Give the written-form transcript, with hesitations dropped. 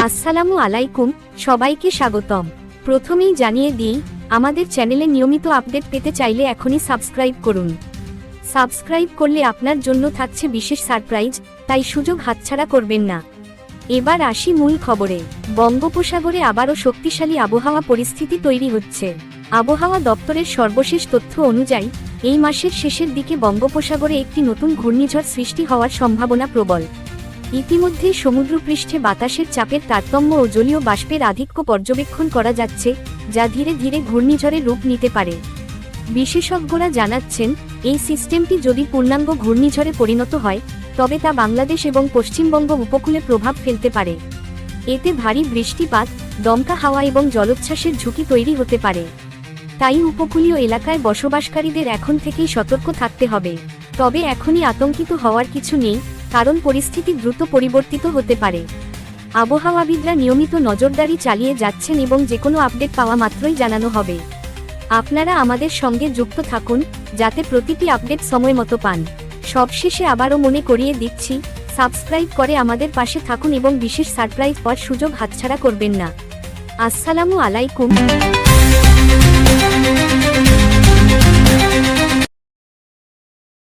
আসসালামু আলাইকুম, সবাইকে স্বাগতম। প্রথমেই জানিয়ে দিই, আমাদের চ্যানেলে নিয়মিত আপডেট পেতে চাইলে এখনই সাবস্ক্রাইব করুন। সাবস্ক্রাইব করলে আপনার জন্য থাকছে বিশেষ সারপ্রাইজ, তাই সুযোগ হাতছাড়া করবেন না। এবার আসি মূল খবরে। বঙ্গোপসাগরে আবারও শক্তিশালী আবহাওয়া পরিস্থিতি তৈরি হচ্ছে। আবহাওয়া দপ্তরের সর্বশেষ তথ্য অনুযায়ী এই মাসের শেষের দিকে বঙ্গোপসাগরে একটি নতুন ঘূর্ণিঝড় সৃষ্টি হওয়ার সম্ভাবনা প্রবল। ইতিমধ্যেই সমুদ্রপৃষ্ঠে বাতাসের চাপের তারতম্য ও জলীয় বাষ্পের আধিক্য পর্যবেক্ষণ করা যাচ্ছে, যা ধীরে ধীরে ঘূর্ণিঝড়ের রূপ নিতে পারে। বিশেষজ্ঞরা জানাচ্ছেন, এই সিস্টেমটি যদি পূর্ণাঙ্গ ঘূর্ণিঝড়ে পরিণত হয়, তবে তা বাংলাদেশ এবং পশ্চিমবঙ্গ উপকূলে প্রভাব ফেলতে পারে। এতে ভারী বৃষ্টিপাত, দমকা হাওয়া এবং জলোচ্ছ্বাসের ঝুঁকি তৈরি হতে পারে। তাই উপকূলীয় এলাকায় বসবাসকারীদের এখন থেকেই সতর্ক থাকতে হবে। তবে এখনই আতঙ্কিত হওয়ার কিছু নেই, কারণ পরিস্থিতি দ্রুত পরিবর্তিত হতে পারে। আবহাওয়াবিদরা নিয়মিত নজরদারি চালিয়ে যাচ্ছেন এবং যেকোনো আপডেট পাওয়া মাত্রই জানানো হবে। আপনারা আমাদের সঙ্গে যুক্ত থাকুন, যাতে প্রতিটি আপডেট সময়মতো পান। সবশেষে আবারও মনে করিয়ে দিচ্ছি, সাবস্ক্রাইব করে আমাদের পাশে থাকুন এবং বিশেষ সারপ্রাইজ পাওয়ার সুযোগ হাতছাড়া করবেন না। আসসালামু আলাইকুম।